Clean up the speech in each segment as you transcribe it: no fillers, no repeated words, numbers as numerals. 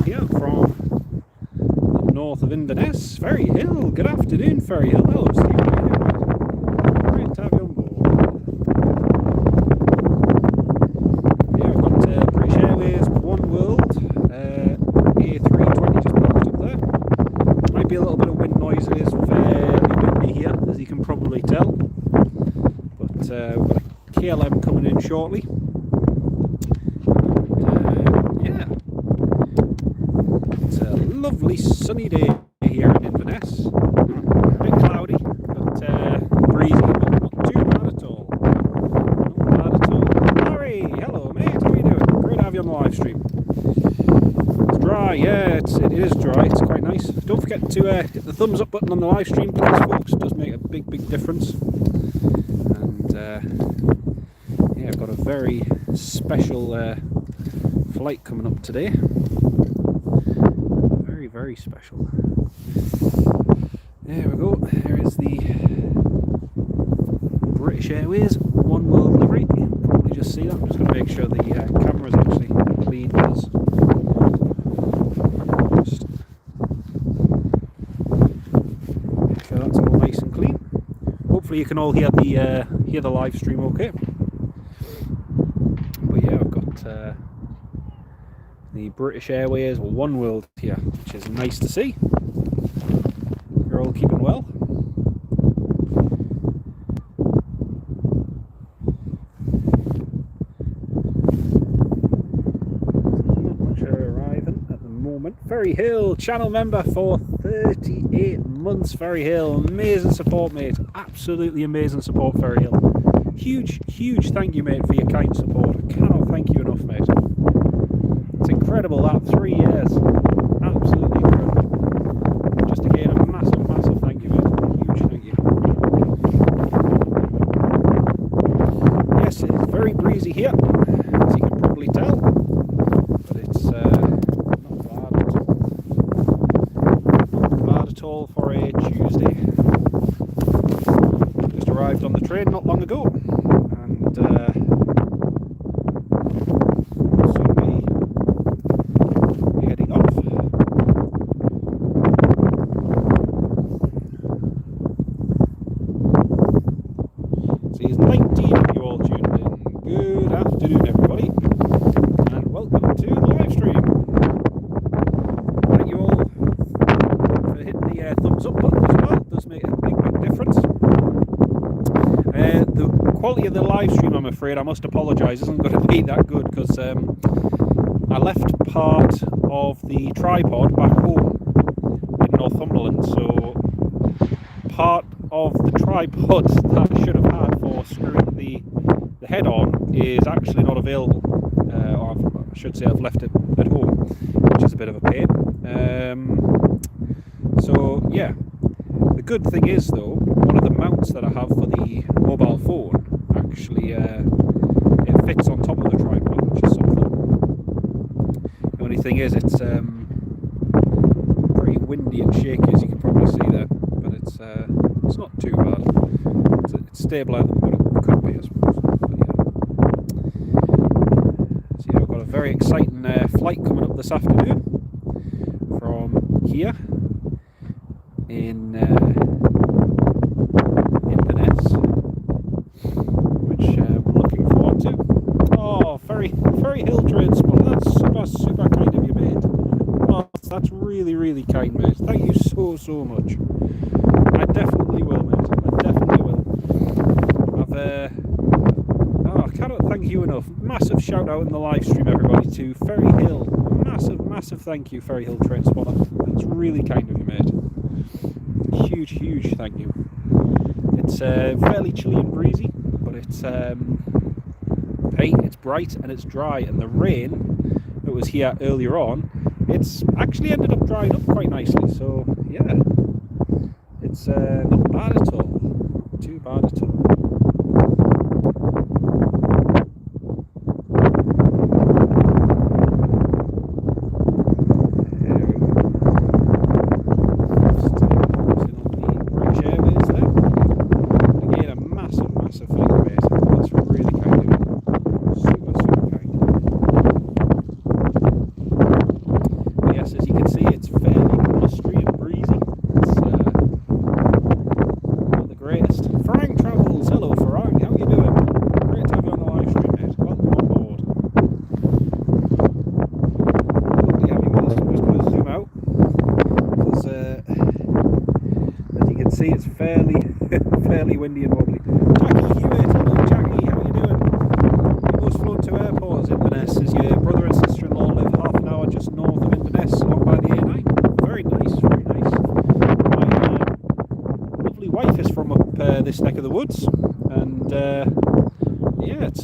Hill here from the north of Inverness. Ferry Hill, good afternoon Ferry Hill. Hello Steve, how are you doing? Great to have you on board. Yeah, we've got British Airways, One World, A320 just parked up there. Might be a little bit of wind noise, it is fairly windy here, as you can probably tell. But we've got a KLM coming in shortly. Lovely sunny day here in Inverness. A bit cloudy, but breezy, but not too bad at all. Not bad at all. Larry, hello mate, how are you doing? Great to have you on the live stream. It's dry, yeah, it is dry, it's quite nice. Don't forget to hit the thumbs up button on the live stream, please folks, it does make a big difference. And yeah, I've got a very special flight coming up today. Very special. There we go. Here is the British Airways One World livery. You can probably just see that. I'm just going to make sure the camera is actually clean. Just make sure that's all nice and clean. Hopefully you can all hear the live stream okay. But yeah, I've got the British Airways One World here, which is nice to see. You're all keeping well. Not much arriving at the moment. Ferry Hill, channel member for 38 months. Ferry Hill, amazing support, mate. Absolutely amazing support, Ferry Hill. Huge thank you, mate, for your kind support. I cannot thank you enough, mate. It's incredible, that 3 years. Absolutely incredible. Just again, a massive thank you, mate. Huge thank you. Yes, it's very breezy here, as you can probably tell. But it's not bad at all for a Tuesday. Just arrived on the train not long ago, and of the live stream, I'm afraid, I must apologise, isn't going to be that good because I left part of the tripod back home in Northumberland, so part of the tripod that I should have had for screwing the head on is actually not available, or I should say I've left it at home, which is a bit of a pain. So yeah, the good thing is though, one of the mounts that I have for the mobile phone actually it fits on top of the tripod, which is something. The only thing is it's pretty windy and shaky, as you can probably see there, but it's not too bad. It's stabler than what it could be, I suppose. But yeah. So yeah, we've got a very exciting flight coming up this afternoon from here in Inverness, which we're looking forward to. Oh, Ferry Hill Transport, that's super kind of you, mate. Oh, that's really kind, mate. Thank you so much. I definitely will, mate. I definitely will. I cannot thank you enough. Massive shout out in the live stream, everybody, to Ferry Hill. Massive thank you, Ferry Hill Transport. That's really kind of you, mate. Huge thank you. It's fairly chilly and breezy, but it's hey, it's bright and it's dry, and the rain that was here earlier on, it's actually ended up drying up quite nicely, so yeah, it's not bad at all. Not too bad at all. fairly windy and wobbly. Jackie Hewitt, hello Jackie, how are you doing? You most flown to airports, Inverness, as your brother and sister-in-law live half an hour just north of Inverness, along by the A9. Very nice, very nice. My lovely wife is from up this neck of the woods, and yeah, it's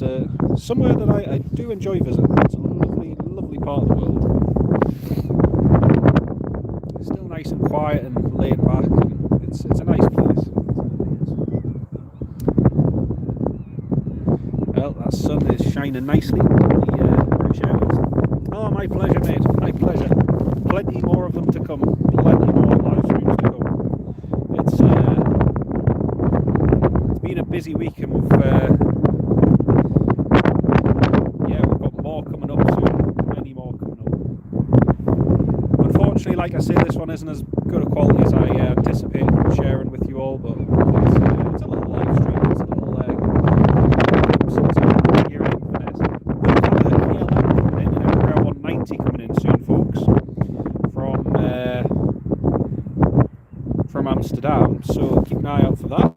somewhere that I do enjoy visiting. It's a lovely, lovely part of the world. Still nice and quiet and laid back. And it's a nice place. Well, that sun is shining nicely on the British Airways. Oh, my pleasure, mate. My pleasure. Plenty more of them to come. Plenty more live streams to come. It's been a busy week, and we've got more coming up soon. Many more coming up. Unfortunately, like I say, this one isn't as good a quality as I anticipate sharing with you all, but it's a little live stream. It's a little here in Inverness. We'll have a KLM coming in, Embraer 190 coming in soon, folks, from Amsterdam. So keep an eye out for that.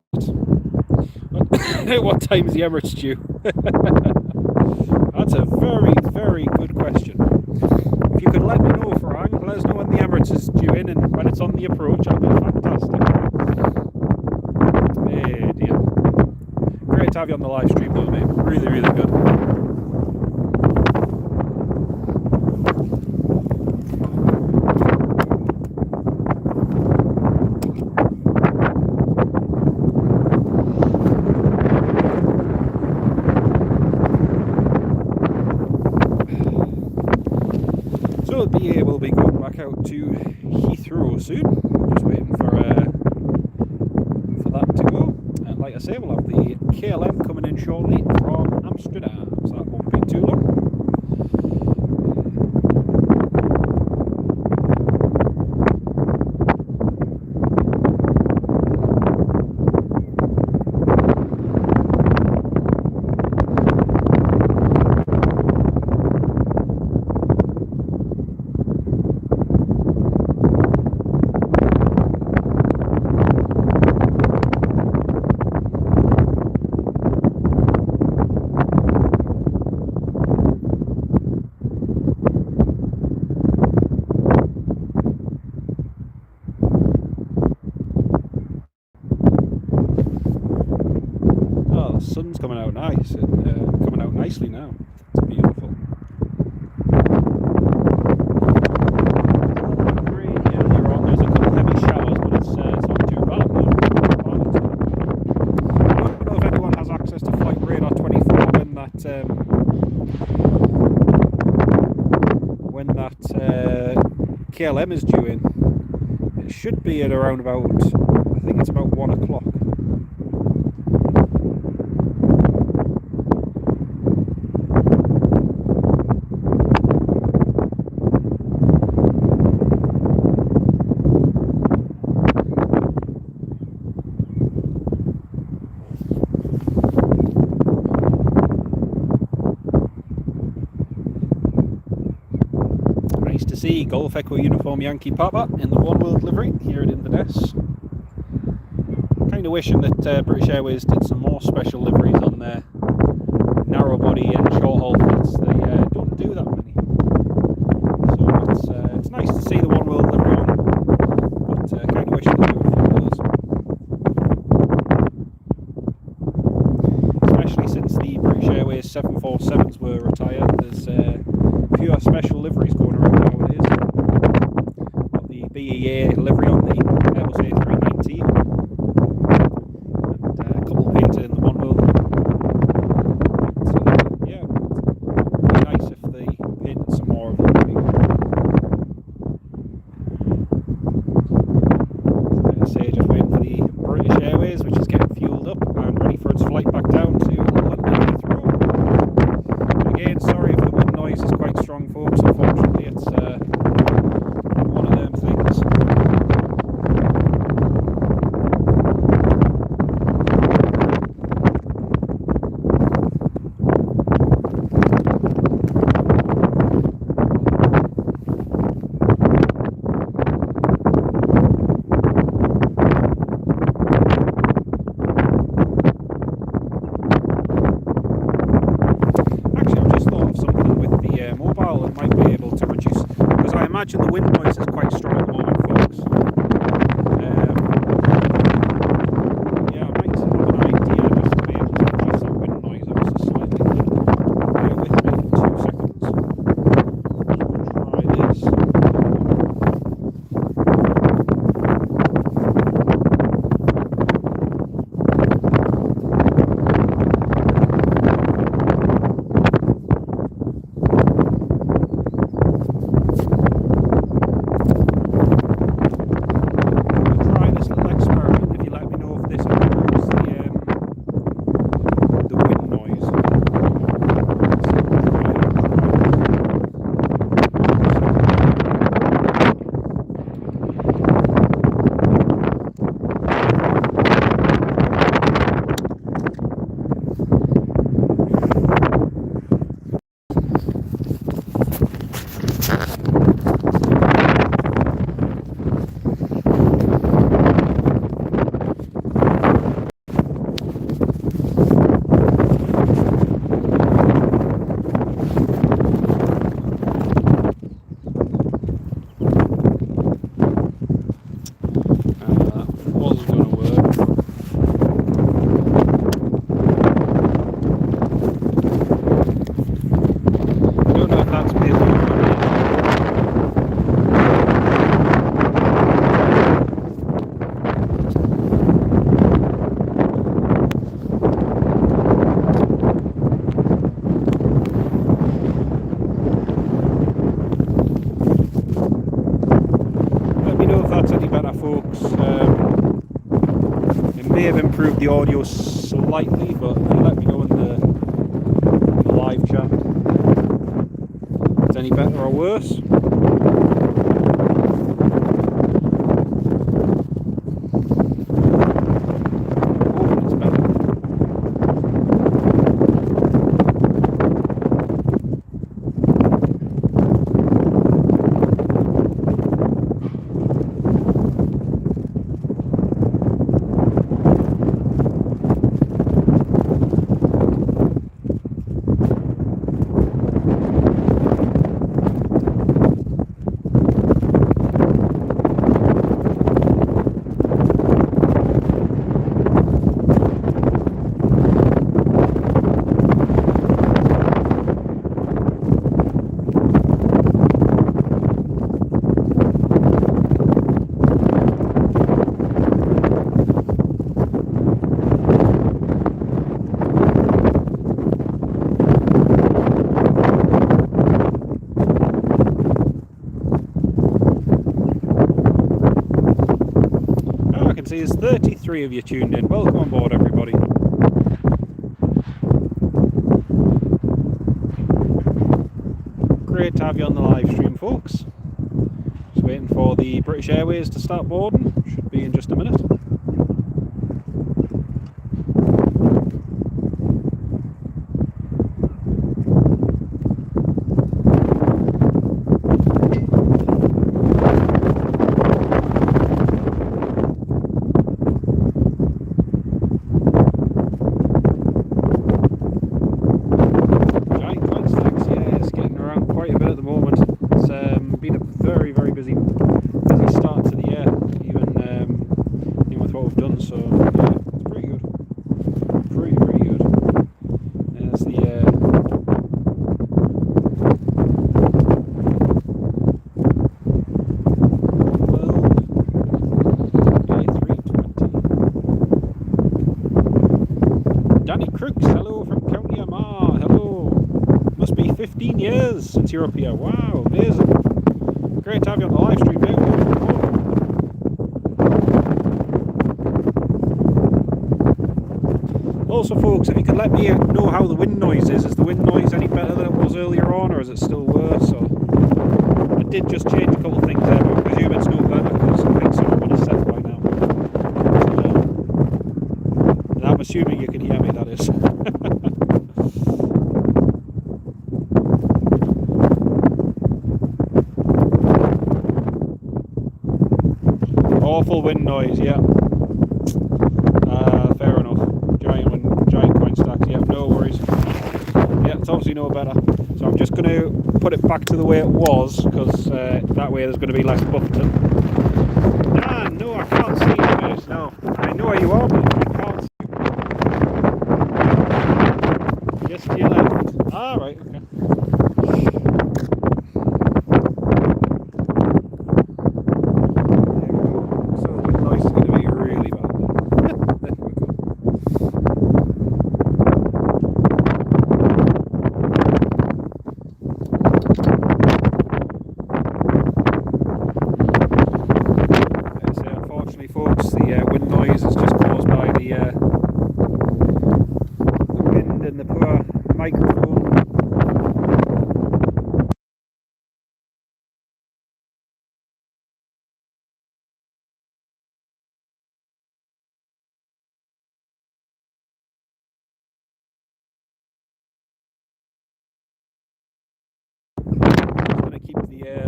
What time is the Emirates due? That's a very, very good question. If you could let me know, Farang, let us know when the Emirates is due in and when it's on the approach, that'd be fantastic. Hey dear. Great to have you on the live stream though, mate. Really, really good. We'll be going back out to Heathrow soon. Just waiting for that to go. And like I say, we'll have the KLM coming in shortly from Amsterdam, so that won't be too long. Sun's coming out nice and coming out nicely now. It's beautiful. Earlier on, there's a couple heavy showers, but it's not too bad. I don't know if anyone has access to Flight Radar 24 when that KLM is due in. It should be at around about, I think it's about 1 o'clock. See Golf Echo Uniform Yankee Papa in the One World livery here at Inverness. Kind of wishing that British Airways did some more special liveries on their narrow body and short haul flights. They don't do that many, so it's nice to see the One World livery on, but kind of wishing they do a few of those. Especially since the British Airways 747s were retired, there's fewer special liveries going around nowadays. Got the BEA livery on the Airbus A319, and a couple painted in the One World. So yeah, it'd be nice if they painted some more of them. Like I say, just waiting for the British Airways, which is getting fueled up and ready for its flight back down to London Heathrow. Again, sorry if the wind noise is quite strong, folks. Unfortunately, it's one of them things. imagine the wind noise is quite strong at the moment, folks. Yeah, I might have an idea just to be able to reduce that wind noise ever so slightly. Bear with me for 2 seconds. Try this. May have improved the audio slightly, but let me know in the live chat if it's any better or worse. See, there's 33 of you tuned in. Welcome on board, everybody. Great to have you on the live stream, folks. Just waiting for the British Airways to start boarding. Should be in just a minute. Since you're up here. Wow, amazing. Great to have you on the live stream, mate. Also, folks, if you could let me know how the wind noise is the wind noise any better than it was earlier on, or is it still worse? Or I did just change a couple of things there, but I presume it's no better because I think someone is set by now. And I'm assuming you can hear me, that is. Awful wind noise, yeah. Fair enough. Giant coin stacks, yeah, no worries. Yeah, it's obviously no better. So I'm just going to put it back to the way it was, because that way there's going to be less buffeting. Ah, no, I can't see you, mate. No, I know where you are, but I can't see you. Just to your left. Ah, right, okay.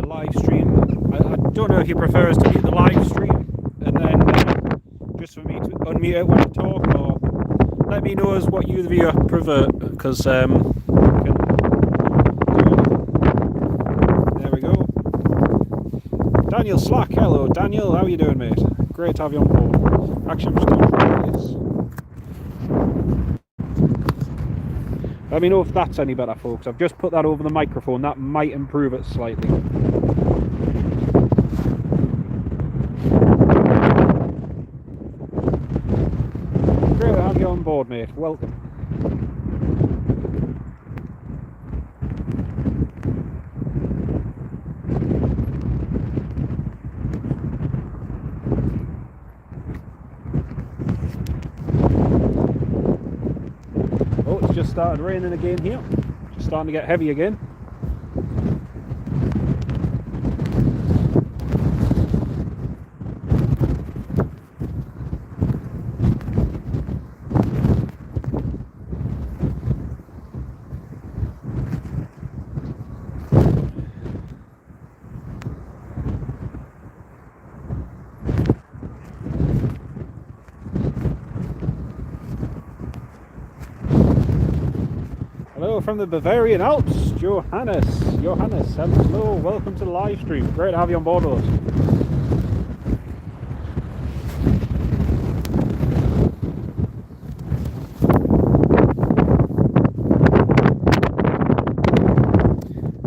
Live stream. I don't know if you prefer us to mute the live stream and then just for me to unmute it when I talk, or let me know as what you the viewer prefer, because there we go. Daniel Slack, hello Daniel, how are you doing, mate? Great to have you on board. Actually, I'm just going to try this. Let me know if that's any better, folks. I've just put that over the microphone. That might improve it slightly. Great to have you on board, mate. Welcome. Just started raining again here, just starting to get heavy again. From the Bavarian Alps, Johannes, hello, welcome to the live stream. Great to have you on board with us.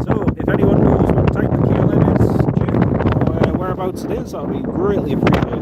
So, if anyone knows what type of KLM is due, or whereabouts it is, that would be greatly appreciated.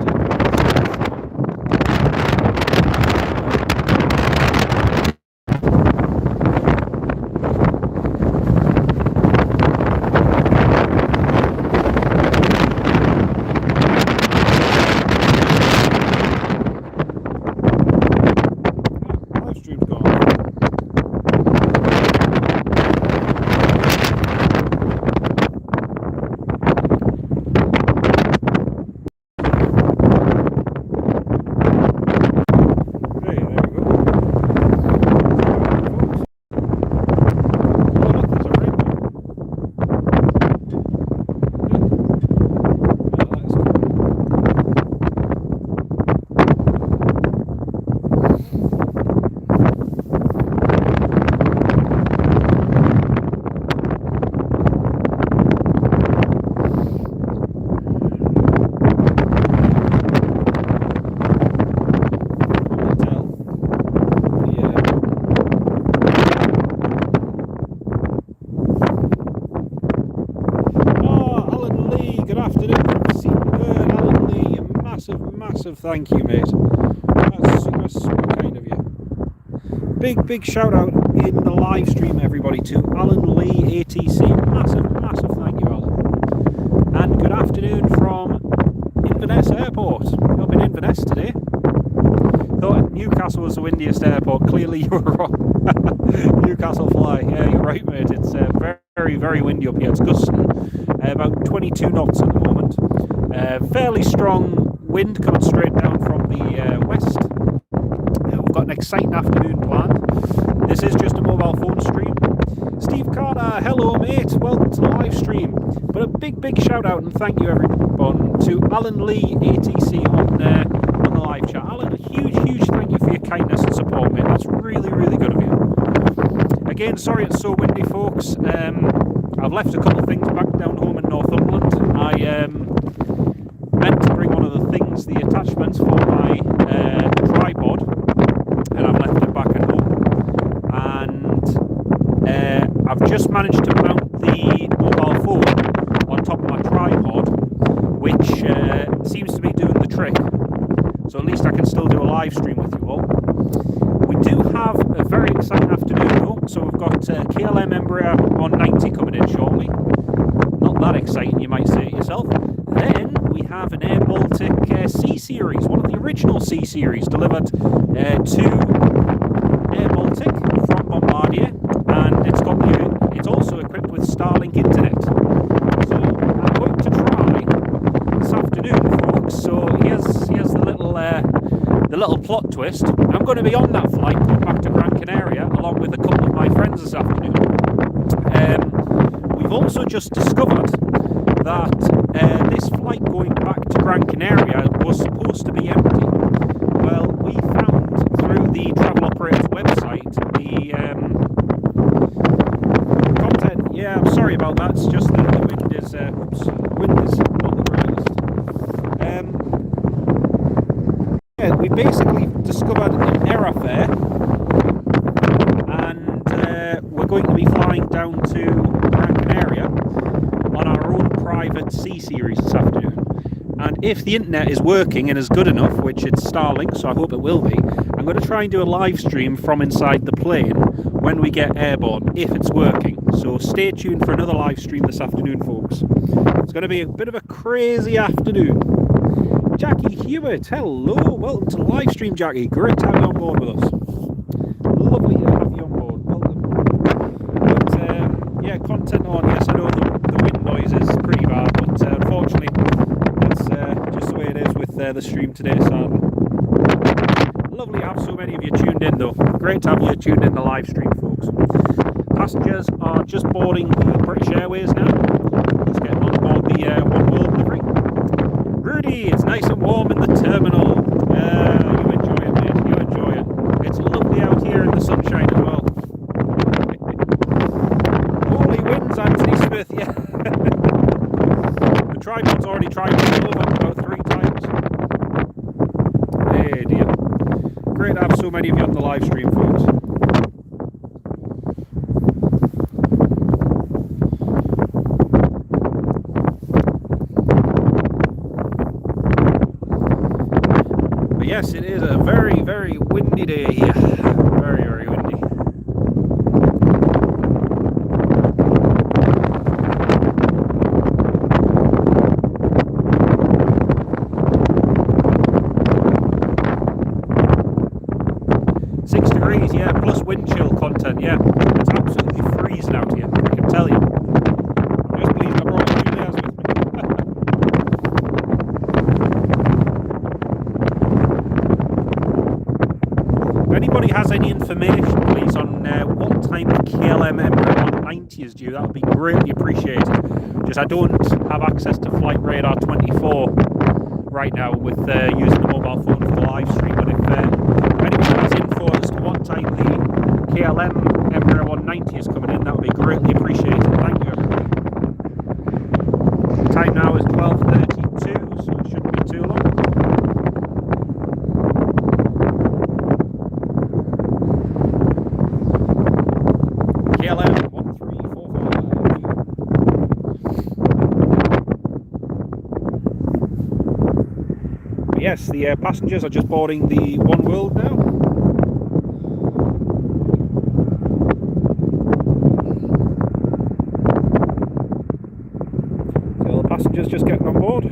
Thank you, mate. That's super kind of you. Big shout out in the live stream, everybody, to Alan Lee ATC. Massive thank you, Alan. And good afternoon from Inverness Airport. Up in Inverness today. Thought Newcastle was the windiest airport. Clearly you were wrong. Newcastle fly. Yeah, you're right, mate. It's very windy up here. It's gusting about 22 knots at the moment. Fairly strong wind coming straight down from the west. We've got an exciting afternoon planned. This is just a mobile phone stream. Steve Carter, hello mate, welcome to the live stream. But a big shout out and thank you everyone to Alan Lee ATC on the live chat. Alan, a huge thank you for your kindness and support, mate. That's really good of you. again, sorry it's so windy, folks. I've left a couple of things back down home in Northumberland. I meant to bring one of the things, the attachments for my tripod, and I've left it back at home. And I've just managed to mount the mobile phone on top of my tripod, which seems to be doing the trick. So at least I can still do a live stream with you all. We do have a very exciting afternoon though. So we've got KLM Embraer 190 coming in shortly. Not that exciting, you might say it yourself. Then we have an Air Baltic C Series, one of the original C Series, delivered to Air Baltic from Bombardier, and it's also equipped with Starlink internet. So I'm going to try this afternoon, folks. So here's the little plot twist. I'm going to be on that flight going back to Gran Canaria along with a couple of my friends this afternoon. We've also just discovered that this flight going back to Gran Canaria was supposed to be empty. Well, we found through the travel operator's website the content. Yeah, I'm sorry about that. It's just that the wind is not the greatest. Yeah, we basically discovered an error fare, and we're going to be flying down to Gran Canaria on our own private C Series this afternoon. And if the internet is working and is good enough, which it's Starlink, so I hope it will be, I'm going to try and do a live stream from inside the plane when we get airborne, if it's working. So stay tuned for another live stream this afternoon, folks. It's going to be a bit of a crazy afternoon. Jackie Hewitt, hello, welcome to the live stream, Jackie. Great to have you on board with us. Lovely to have you on board. Welcome. But yeah, content on. Yes, I know the wind noise is pretty bad, but unfortunately, it's just the way it is with the stream today. Sadly, lovely to have so many of you tuned in, though. Great to have you tuned in the live stream, folks. Passengers are just boarding the British Airways now. Just getting on board the One World livery. Rudy, it's nice and warm in the terminal. You enjoy it, mate. You enjoy it. It's lovely out here in the sunshine as well. Holy winds, Anthony Smith. Yeah. The tripod's already tried to over about 3 times. Hey dear. Great to have so many of you on the live stream, folks. Yes, it is a very, very windy day here. Very, very windy. .6 degrees, yeah, plus wind chill content, yeah. It's absolutely freezing out here, I can tell you. I'm just pleased I brought 2 layers with me. If anybody has any information, please, on what time the KLM Embraer 190 is due, that would be greatly appreciated. Just I don't have access to Flight Radar 24 right now with using the mobile phone for the live stream. But if anyone has info as to what time the KLM Embraer 190 is coming in, that would be greatly appreciated. Thank you, everybody. The time now is 12:32, so it shouldn't be too long. KLM 1345. Yes, the passengers are just boarding the One World now. So all the passengers just getting on board.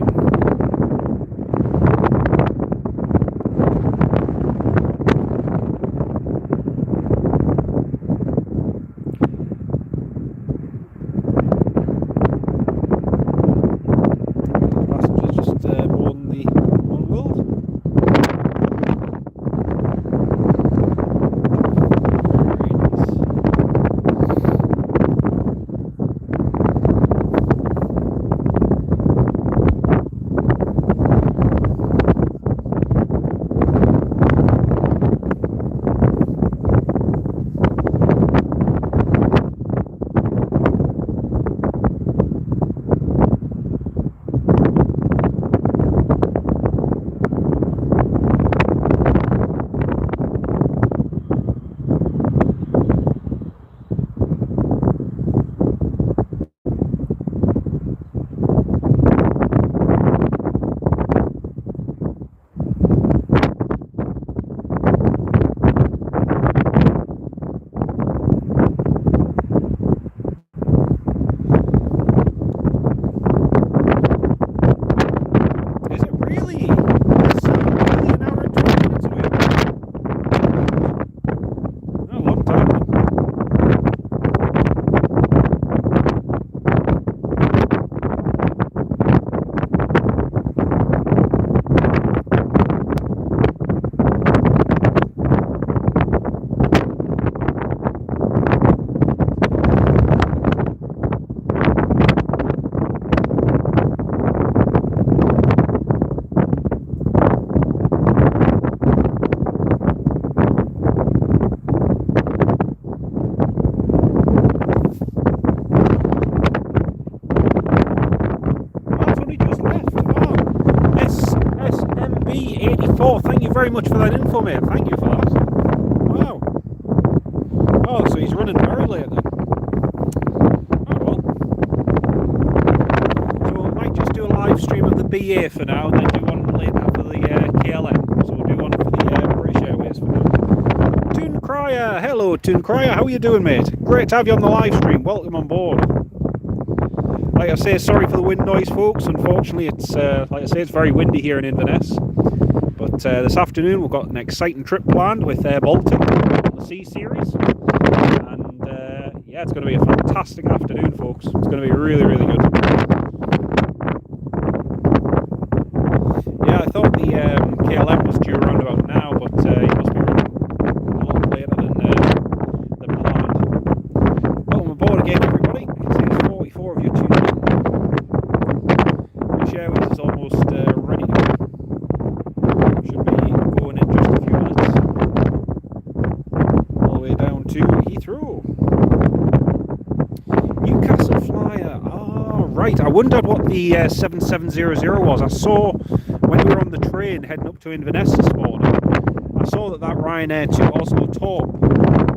much for that info, mate. Thank you for that. Wow. Oh, so he's running very late then. Oh well. So we might just do a live stream of the BA for now, and then do one later for the KLM. So we'll do one for the British Airways for now. Toon Cryer, hello Toon Cryer, how are you doing, mate? Great to have you on the live stream. Welcome on board. Like I say, sorry for the wind noise, folks. Unfortunately, it's like I say, it's very windy here in Inverness. But this afternoon we've got an exciting trip planned with Air Baltic, the C series, and yeah, it's going to be a fantastic afternoon, folks. It's going to be really, really good. Yeah, I thought the KLM was due around about now, but it must be running a lot later than planned. Welcome aboard again, everybody. I can see there's 44 of you tuned in. British Airways is almost ready to go. Should be going in just a few minutes. All the way down to Heathrow. Newcastle Flyer. Oh, right. I wondered what the 7700 was. I saw when we were on the train heading up to Inverness this morning, I saw that Ryanair to Oslo Torp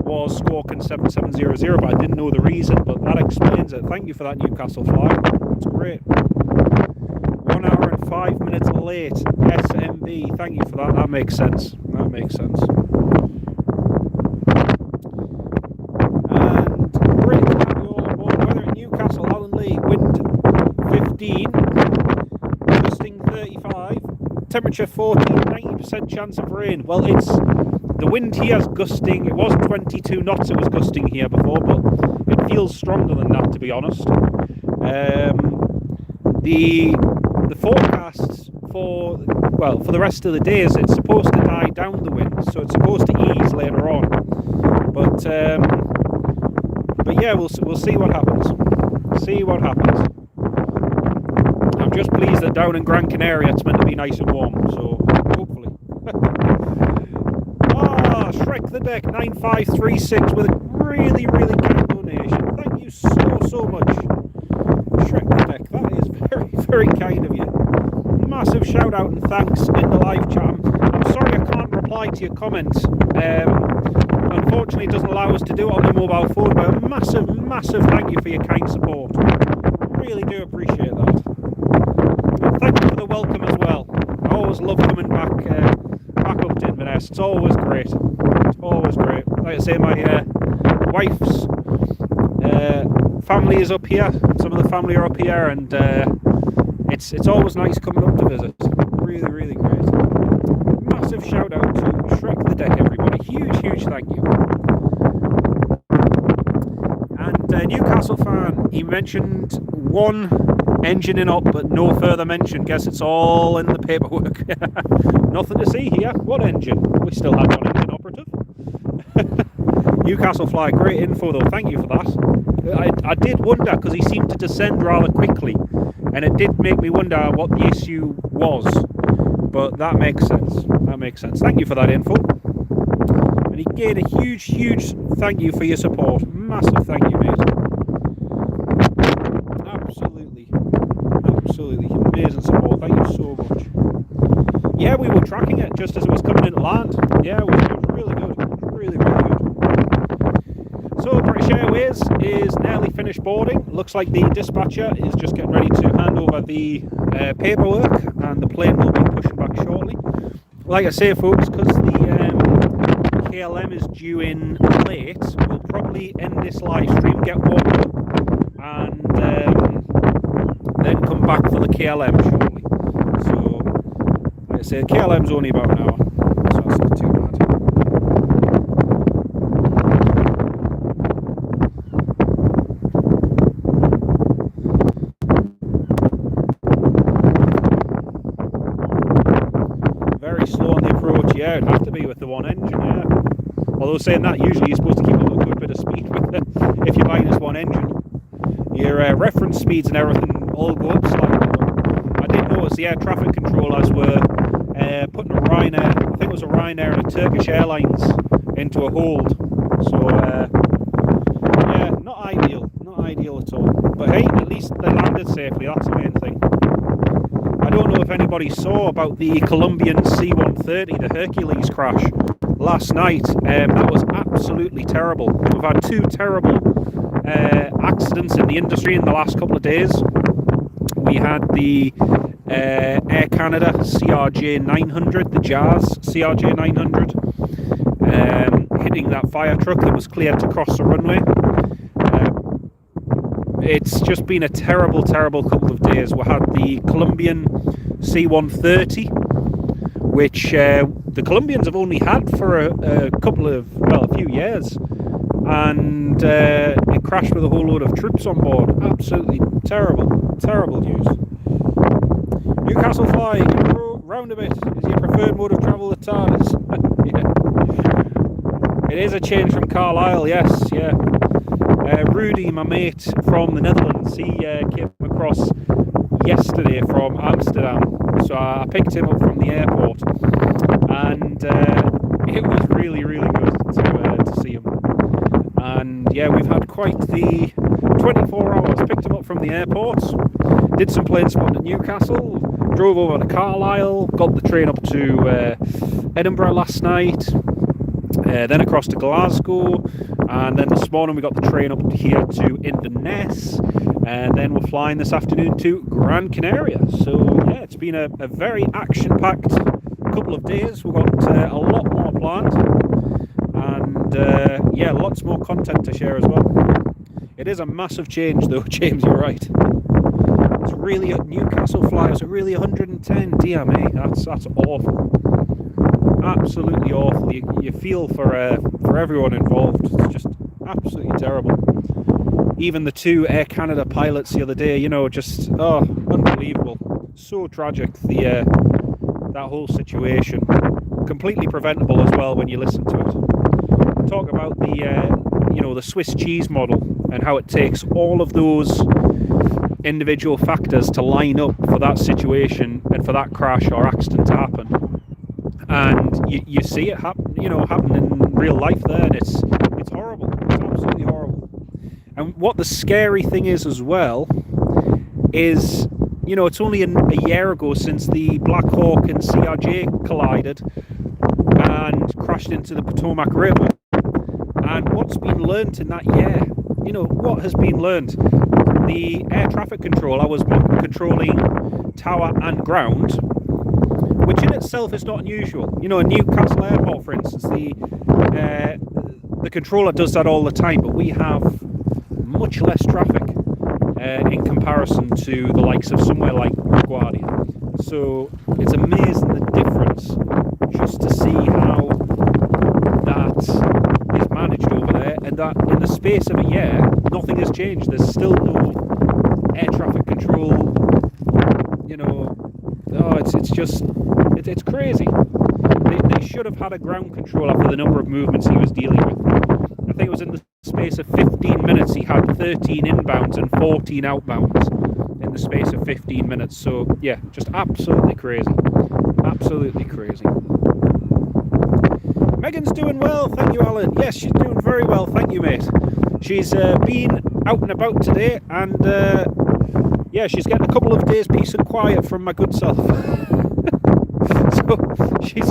was Squawking 7700, but I didn't know the reason, but that explains it. Thank you for that, Newcastle Flyer. That's great. 1 hour and 5 minutes late. SMB. Thank you for that. That makes sense. That makes sense. And great to have you all on board. Weather at Newcastle, Alan Lee. Wind 15. Gusting 35. Temperature 14. 90% chance of rain. Well, it's the wind here is gusting. It was 22 knots it was gusting here before, but it feels stronger than that, to be honest. The forecasts for the rest of the days, it's supposed to die down the wind, so it's supposed to ease later on. But yeah, we'll see what happens. See what happens. I'm just pleased that down in Gran Canaria it's meant to be nice and warm, so hopefully. Shrek the Deck 9536 with a really, really kind donation. Thank you so much, Shrek the Deck. That is very, very kind of you. Massive shout out and thanks in the live chat. I'm sorry I can't reply to your comments. Unfortunately, it doesn't allow us to do it on the mobile phone, but a massive thank you for your kind support. Really do appreciate that. And thank you for the welcome as well. I always love coming back up to Inverness. It's always great. It's always great. Like I say, my wife's family is up here. Some of the family are up here, and it's always nice coming up to visit. Really, really great. Massive shout out to Shrek the Deck, everybody. Huge thank you. And Newcastle fan, he mentioned one engine in up, but no further mention. Guess it's all in the paperwork. Nothing to see here. What engine? We still have one engine operative. Newcastle Fly, great info though. Thank you for that. I did wonder, because he seemed to descend rather quickly, and it did make me wonder what the issue was. But that makes sense. That makes sense. Thank you for that info. And again, a huge thank you for your support. Massive thank you, mate. Absolutely amazing support. Thank you so much. Yeah, we were tracking it just as it was coming into land. Yeah, it was really good. Really good. So British Airways is nearly finished boarding. Looks like the dispatcher is just getting ready to hand over the paperwork, and the plane will be pushing back shortly. Like I say, folks, because the KLM is due in late, we'll probably end this live stream, get warmed up, and then come back for the KLM shortly. So, like I say, the KLM's only about an hour, so that's not too bad. Very slow on the approach, yeah, it'd have to be with the one engine, yeah. Although saying that, usually you're supposed to keep a good bit of speed with it if you're buying this one engine. Your reference speeds and everything all go up slightly. But I did notice the air traffic controllers were putting a Ryanair, I think it was a Ryanair and a Turkish Airlines into a hold. So yeah, not ideal at all. But hey, at least they landed safely, that's the main thing. I don't know if anybody saw about the Colombian C-130, the Hercules crash last night. That was absolutely terrible. We've had two terrible accidents in the industry in the last couple of days. We had the Air Canada CRJ 900, the Jazz CRJ 900, hitting that fire truck that was cleared to cross the runway. It's just been a terrible, terrible couple of days. We had the Colombian C-130, which the Colombians have only had for a few years, and it crashed with a whole load of troops on board. Absolutely terrible, terrible news. Newcastle Fly, round a bit. Is your preferred mode of travel the TARDIS? Yeah. It is a change from Carlisle, yes, yeah. Rudy, my mate from the Netherlands, he came across yesterday from Amsterdam, so I picked him up from the airport, and it was really, really good to see him. And yeah, we've had quite the 24 hours. Picked him up from the airport, did some plane spotting at Newcastle, drove over to Carlisle, got the train up to Edinburgh last night, then across to Glasgow, and then this morning we got the train up here to Inverness, and then we're flying this afternoon to Gran Canaria. So yeah, it's been a very action-packed couple of days. We've got a lot more planned, and yeah, lots more content to share as well. It is a massive change though, James, you're right. It's really, Newcastle flyers are really 110, dear me, that's awful. Absolutely awful. You feel for everyone involved. It's just absolutely terrible. Even the two Air Canada pilots the other day, just unbelievable. So tragic. That whole situation, completely preventable as well when you listen to it. Talk about the Swiss cheese model and how it takes all of those individual factors to line up for that situation and for that crash or accident to happen. And you see it happen in real life there, and it's horrible. It's absolutely horrible. And what the scary thing is as well is, it's only a year ago since the Black Hawk and CRJ collided and crashed into the Potomac River. And what's been learnt in that year? What has been learnt? The air traffic controller was controlling tower and ground, which in itself is not unusual. In Newcastle Airport, for instance, the controller does that all the time, but we have much less traffic in comparison to the likes of somewhere like LaGuardia. So it's amazing the difference just to see how that is managed over there, and that in the space of a year, nothing has changed. There's still no air traffic control. It's crazy. They should have had a ground controller for the number of movements he was dealing with. I think it was in the space of 15 minutes he had 13 inbounds and 14 outbounds in the space of 15 minutes. So yeah, just absolutely crazy. Absolutely crazy. Megan's doing well, thank you, Alan. Yes, she's doing very well, thank you, mate. She's been out and about today, and yeah, she's getting a couple of days peace and quiet from my good self. So she's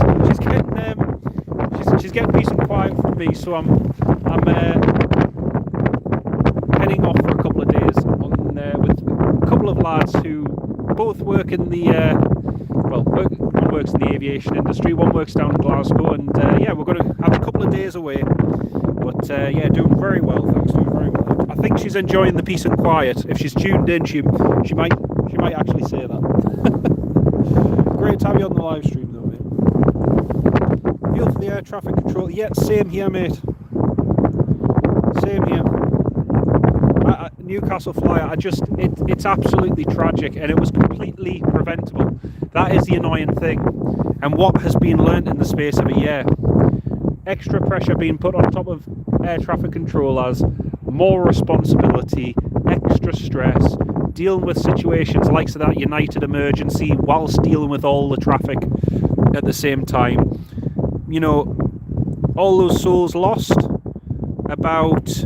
getting peace and quiet from me. So I'm heading off for a couple of days with a couple of lads who both work in the one works in the aviation industry, one works down in Glasgow, and yeah, we're going to have a couple of days away. But yeah, doing very well, thanks. Doing very well. I think she's enjoying the peace and quiet. If she's tuned in, she might actually say that. Great to have you on the live stream, though, mate. Feel for the air traffic control. Yeah, same here, mate. Same here. Newcastle flyer. It's absolutely tragic, and it was completely preventable. That is the annoying thing. And what has been learnt in the space of a year? Extra pressure being put on top of air traffic controllers, more responsibility, extra stress, dealing with situations like that United emergency whilst dealing with all the traffic at the same time. All those souls lost, about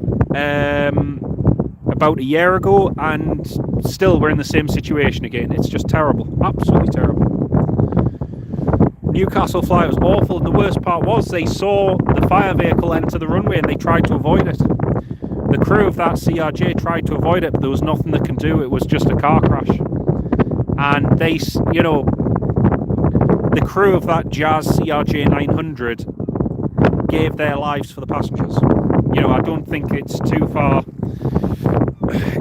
about a year ago, and still we're in the same situation again. It's just terrible, absolutely terrible. Newcastle flight was awful, and the worst part was they saw the fire vehicle enter the runway and they tried to avoid it. The crew of that CRJ tried to avoid it, but there was nothing they can do. It was just a car crash. And they, you know, the crew of that Jazz CRJ 900 gave their lives for the passengers. You know, I don't think it's too far,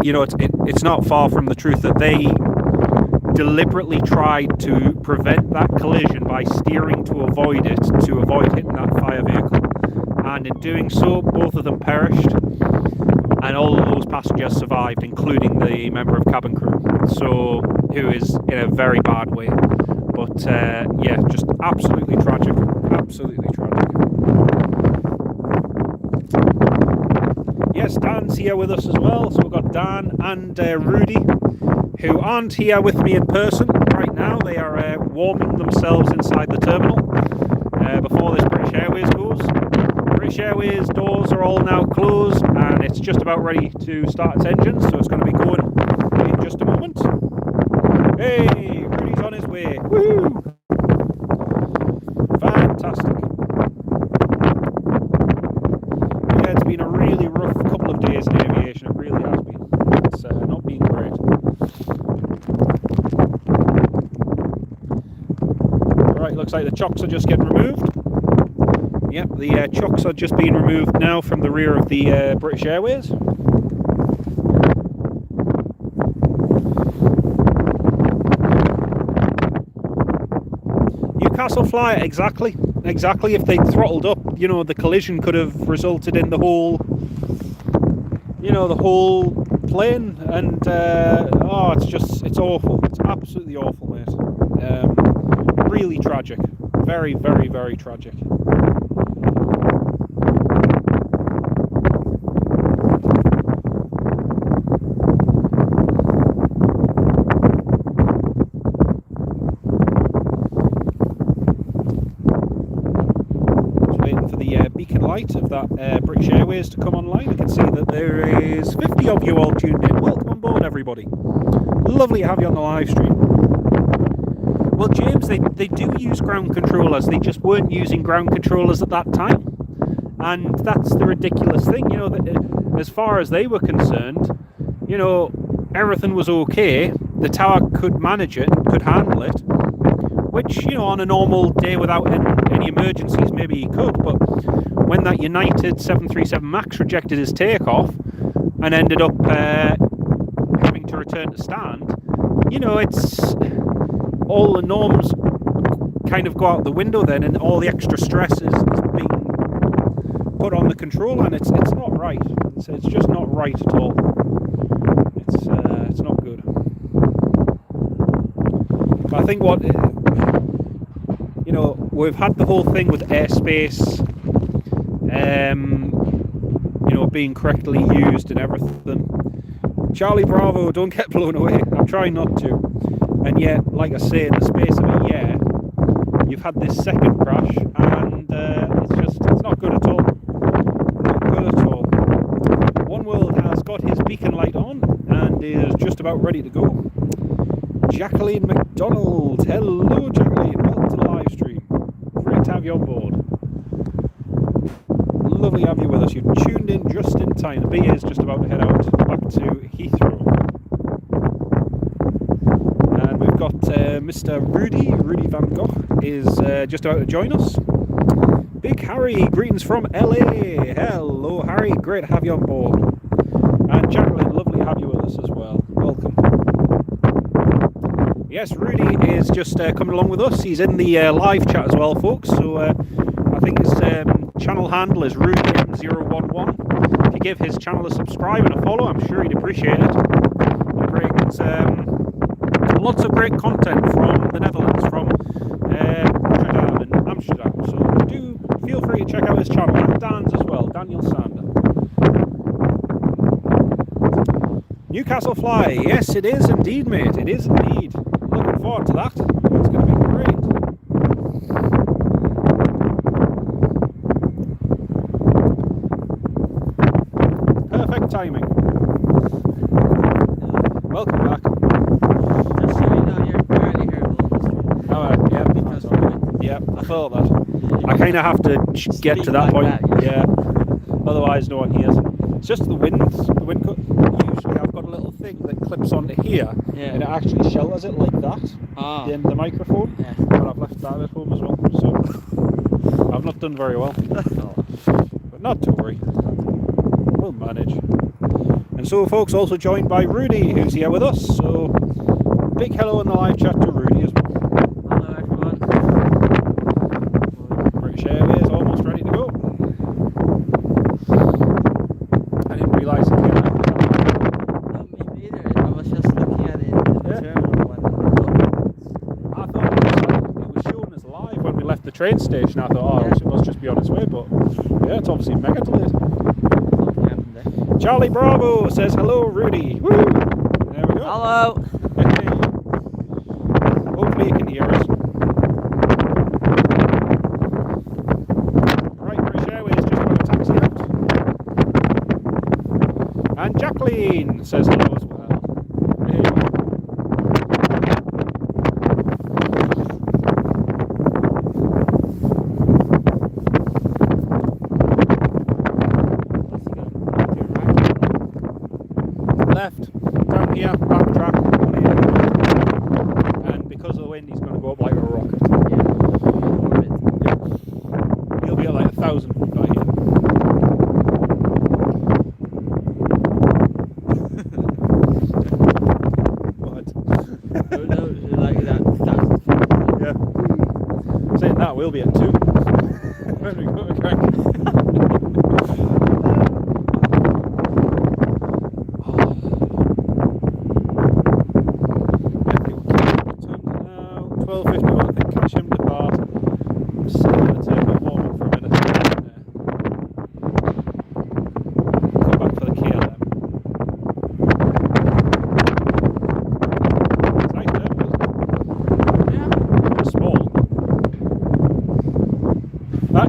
you know, it's not far from the truth that they deliberately tried to prevent that collision by steering to avoid it, to avoid hitting that fire vehicle. And in doing so, both of them perished, and all of those passengers survived, including the member of cabin crew, so who is in a very bad way. But yeah, just absolutely tragic, absolutely tragic. Yes, Dan's here with us as well, so we've got Dan and Rudy, who aren't here with me in person right now. They are warming themselves inside the terminal before this British Airways goes. British Airways doors are all now closed, and it's just about ready to start its engines, so it's going to be going in just a moment. Hey, Rudy's on his way. Woohoo! Fantastic. Yeah, it's been a really rough couple of days in aviation. It really has been. It's not been great. Right, looks like the chocks are just getting removed. Yep, the chocks are just being removed now from the rear of the British Airways. Newcastle flyer, exactly. If they'd throttled up, you know, the collision could have resulted in the whole, you know, the whole plane, and oh, it's awful. It's absolutely awful, mate. Really tragic. Very, very, very tragic. Light of that British Airways to come online. I can see that there is 50 of you all tuned in. Welcome on board, everybody. Lovely to have you on the live stream. Well, James, they do use ground controllers. They just weren't using ground controllers at that time, and that's the ridiculous thing. You know, that as far as they were concerned, you know, everything was okay. The tower could manage it, could handle it, which, you know, on a normal day without any emergencies, maybe he could, but when that United 737 MAX rejected his takeoff and ended up having to return to stand, you know, it's all the norms kind of go out the window then, and all the extra stress is being put on the controller, and it's not right. It's just not right at all. It's not good. But I think what, you know, we've had the whole thing with airspace, you know, being correctly used and everything. Charlie Bravo, don't get blown away. I'm trying not to. And yet, like I say, in the space of a year, you've had this second crash, and it's not good at all. Not good at all. One World has got his beacon light on and is just about ready to go. Jacqueline McDonald. Hello, Jacqueline. Welcome to the live stream. Great to have you on board. Lovely to have you with us. You've tuned in just in time. The BA is just about to head out back to Heathrow. And we've got Mr. Rudy Van Gogh is just about to join us. Big Harry, greetings from LA. Hello, Harry. Great to have you on board. And Jacqueline, lovely to have you with us as well. Welcome. Yes, Rudy is just coming along with us. He's in the live chat as well, folks. So I think his channel handle is RudyM011. If you give his channel a subscribe and a follow, I'm sure he'd appreciate it. Great, lots of great content from the Netherlands, from Rotterdam and Amsterdam. So do feel free to check out his channel, and Dan's as well, Daniel Sander. Newcastle fly, yes, it is indeed, mate. It is indeed. Looking forward to that. It's going to be great. Perfect timing. thought that. I kind of have to get to that point. Yeah. Otherwise, no one hears. It's just the wind. The wind cut. Usually, I've got a little thing that clips onto here, and it actually shelters it like that. The end of the microphone. Yeah. But I've left that at home as well, so I've not done very well. But not to worry. We'll manage. And so, folks, also joined by Rudy, who's here with us. So, big hello in the live chat to Rudy as well. Hello, everyone. British Airways almost ready to go. I didn't realise it came out. Not me neither. I was just looking at it in the terminal. I thought it was showing us live when we left the train station. I thought, oh, it must just be on its way, but yeah, it's obviously mega delayed. Charlie Bravo says hello, Rudy. Woo! There we go. Hello. Hey. Hopefully you can hear us. Right, British Airways just got a taxi out. And Jacqueline says hello as well. Hey. Left, down here, backtrack, and because of the wind he's going to go up like a rocket. Yeah. He'll be at like 1,000 feet by here. What? No, like that 1,000 feet. Yeah. Saying that, we'll be at 2. When we go to crack.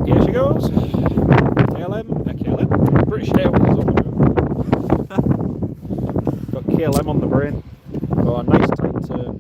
Here she goes. KLM, British Airways on the go. Got KLM on the brain. Got a nice tight turn.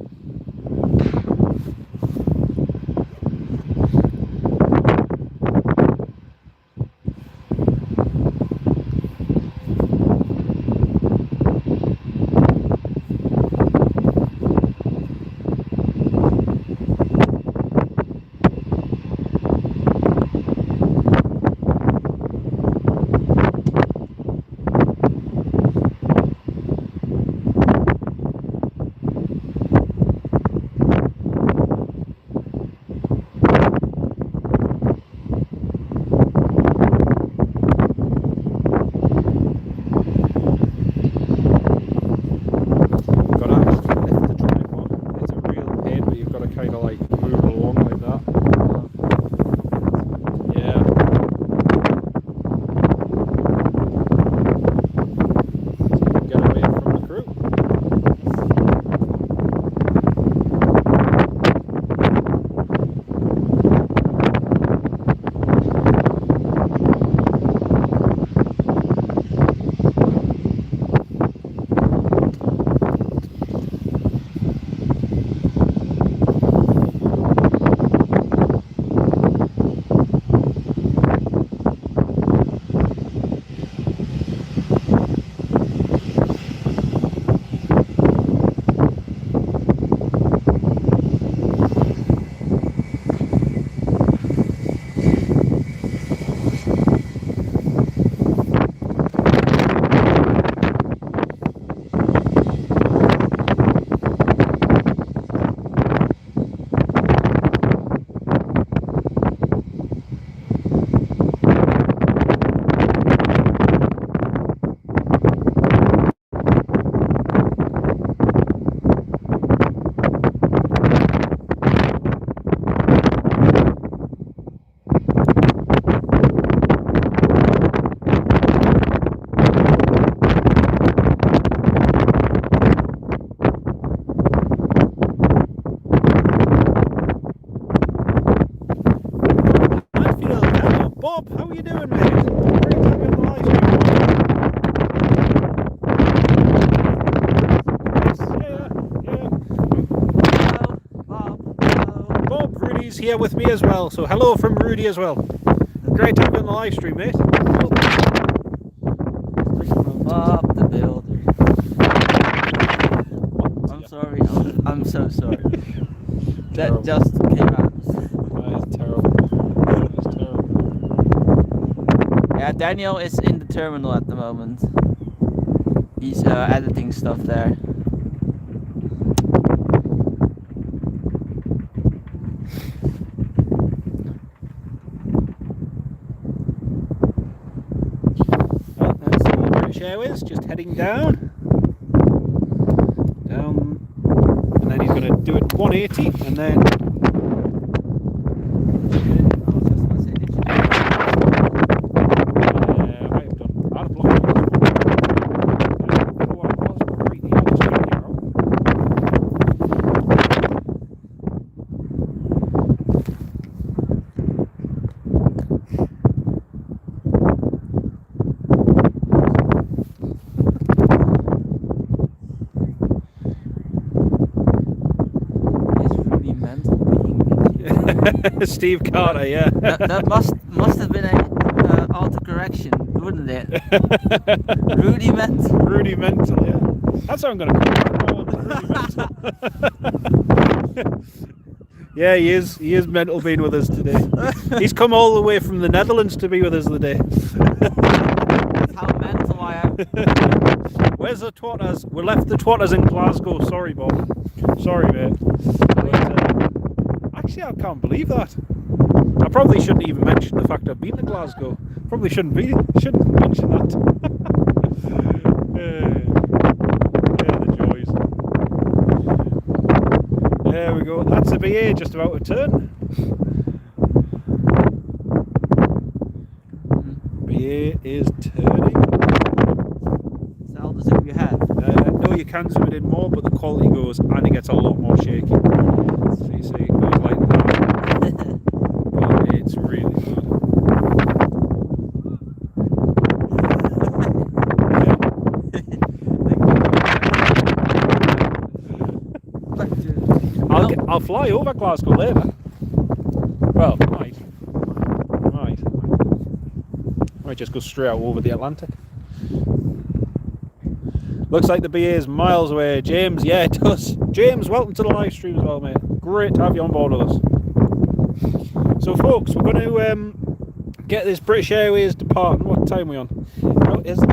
here with me as well. So hello from Rudy as well. Great to have you on the live stream, mate. Bob the Builder. I'm sorry. I'm so sorry. That just came out. That is terrible. That is terrible. Yeah, Daniel is in the terminal at the moment. He's editing stuff there. That's the British Airways just heading down, and then he's going to do it 180, and then Steve Carter, yeah. That must have been a auto-correction, wouldn't it? Rudimental. Rudimental, yeah. That's how I'm going to call it. Rudimental. Yeah, he is mental being with us today. He's come all the way from the Netherlands to be with us today. That's how mental I am. Where's the twatters? We left the twatters in Glasgow. Sorry, Bob. Sorry, mate. Actually, I can't believe that. I probably shouldn't even mention the fact I've been to Glasgow. Probably shouldn't mention that. The joys. There we go. That's a BA just about to turn. BA is turning. So how does it you have? No, you can zoom it in more, but the quality goes and it gets a lot more shaky. So you see, it goes like that. But it's really good. I'll fly over Glasgow later. Well, might just go straight out over the Atlantic. Looks like the BA is miles away. James, yeah, it does. James, welcome to the live stream as well, mate. Great to have you on board with us. So, folks, we're going to get this British Airways departing. What time are we on? Oh, is it?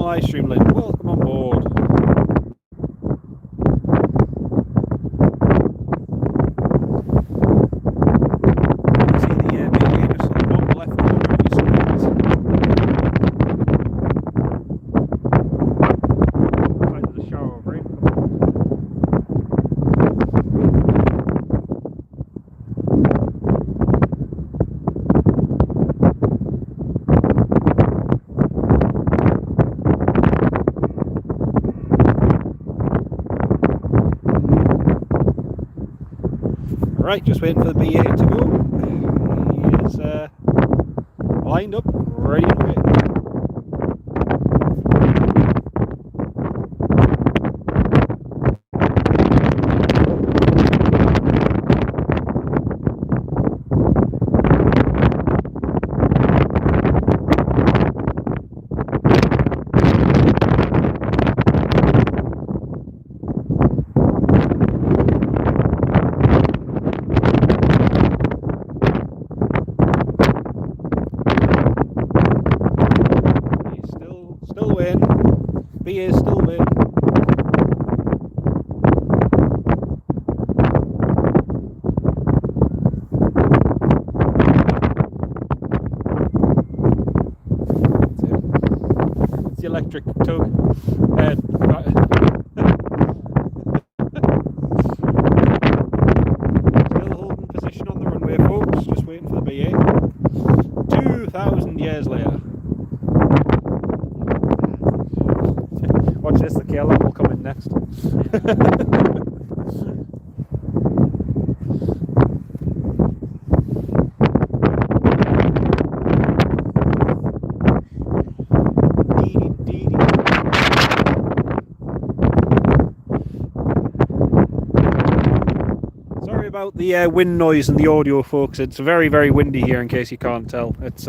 live stream, Lynn. Welcome on board. See the BA just on the bottom left corner of your screen. Like there's a shower of rain. Right, just waiting for the BA to go. He is lined up, ready to wait. Still waiting. BA is still waiting. It's the electric tug. Still holding position on the runway, folks. Just waiting for the BA. 2,000 years later. Watch this, the KLM will come in next. Sorry about the wind noise and the audio, folks. It's very, very windy here, in case you can't tell. It's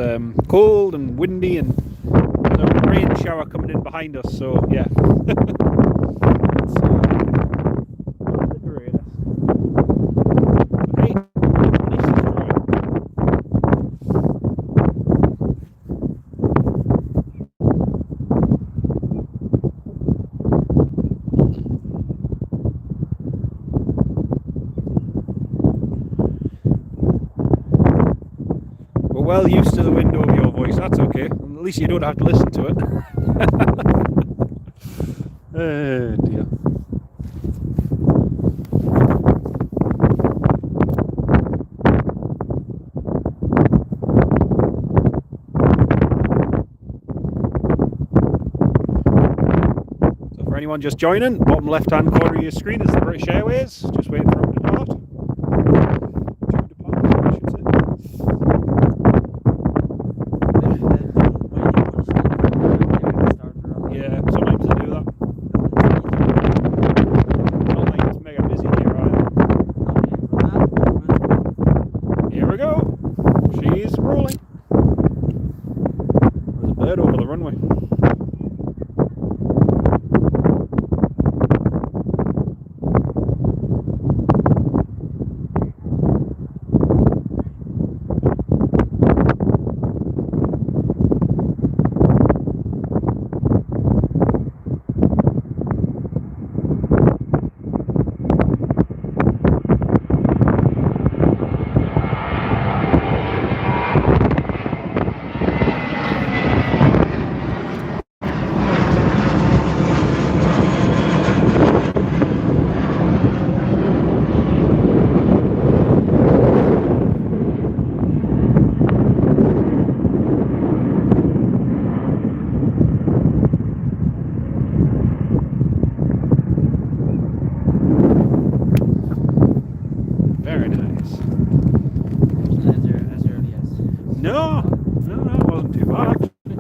cold and windy, and there's a rain shower coming in behind us, so yeah. It's, the greatest. Hey, at least it's dry. We're well used to the wind over your voice, that's okay. At least you don't have to listen to it. Oh dear. So for anyone just joining, bottom left hand corner of your screen is the British Airways. Just waiting for them to depart. To depart, I should say. Yeah, sometimes they do that. I don't think it's mega busy here either. Here we go. She's rolling. There's a bird over the runway. Very nice. As early as. No, it wasn't too bad actually.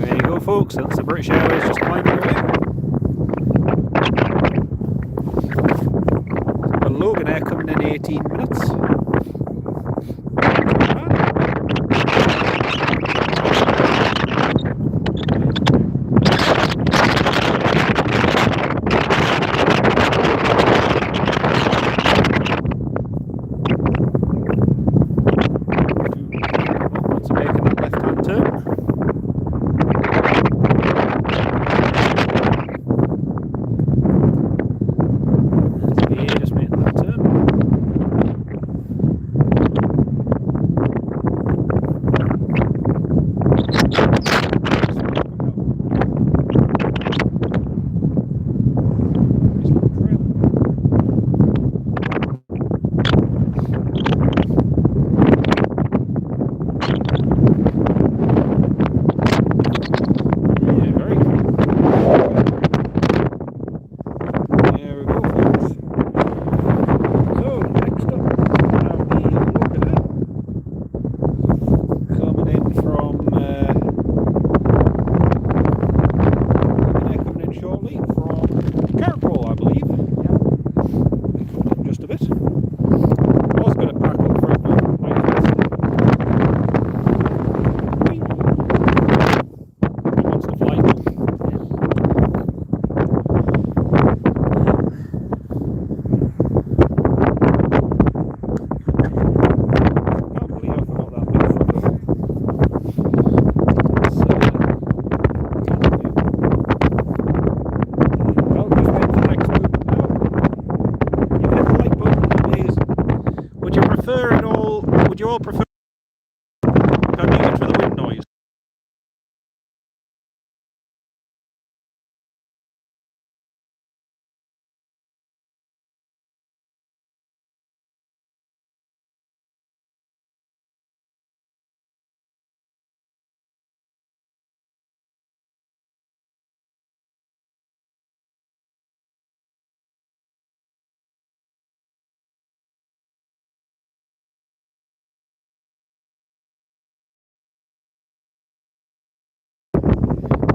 There you go, folks. That's the British Airways just climbing away. The Loganair coming in 18 minutes. Making that left-hand turn. think I'm muted for the wind noise.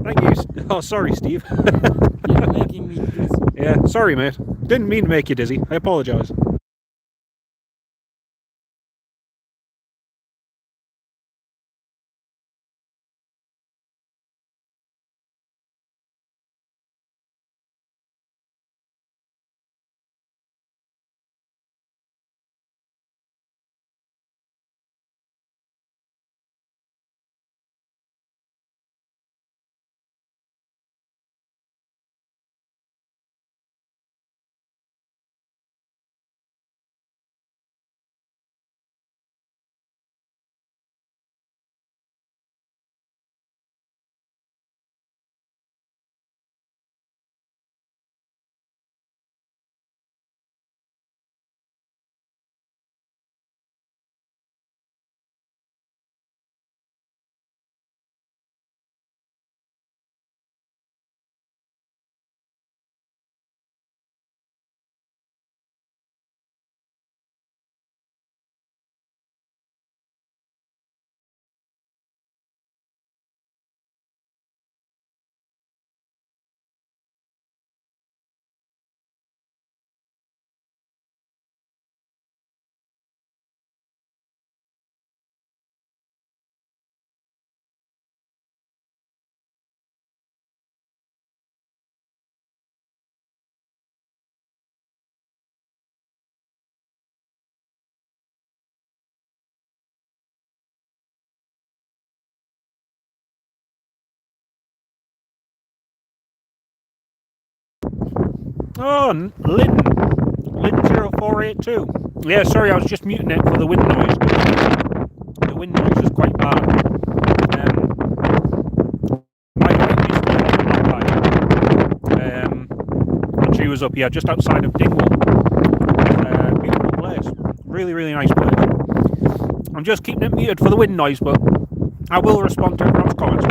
Thank you. Oh, sorry, Steve. You're making me dizzy. Yeah, sorry, mate. Didn't mean to make you dizzy. I apologise. Oh, Lynn. Lynn0482. Yeah, sorry, I was just muting it for the wind noise. The wind noise is quite bad. My wife used to live in Blackheath. And she was up here just outside of Dingwall. Beautiful place. Really, really nice place. I'm just keeping it muted for the wind noise, but I will respond to everyone's comments.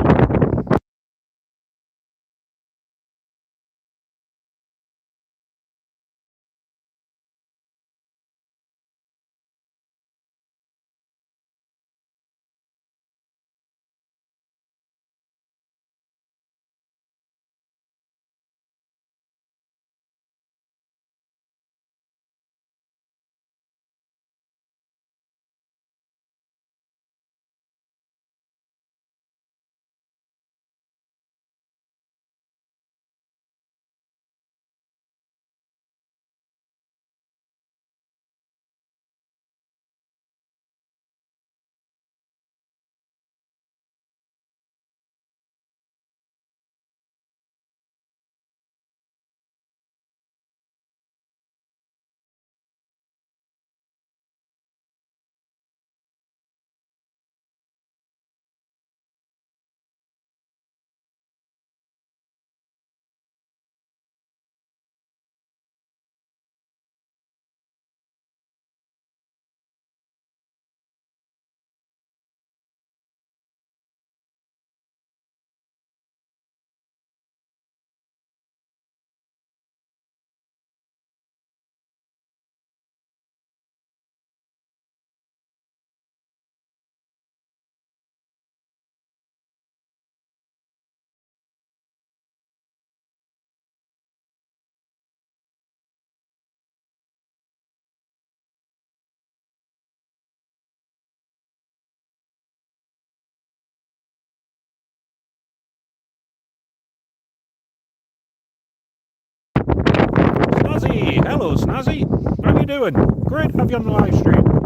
Snazzy! Hello, Snazzy! How you doing? Great to have you on the live stream.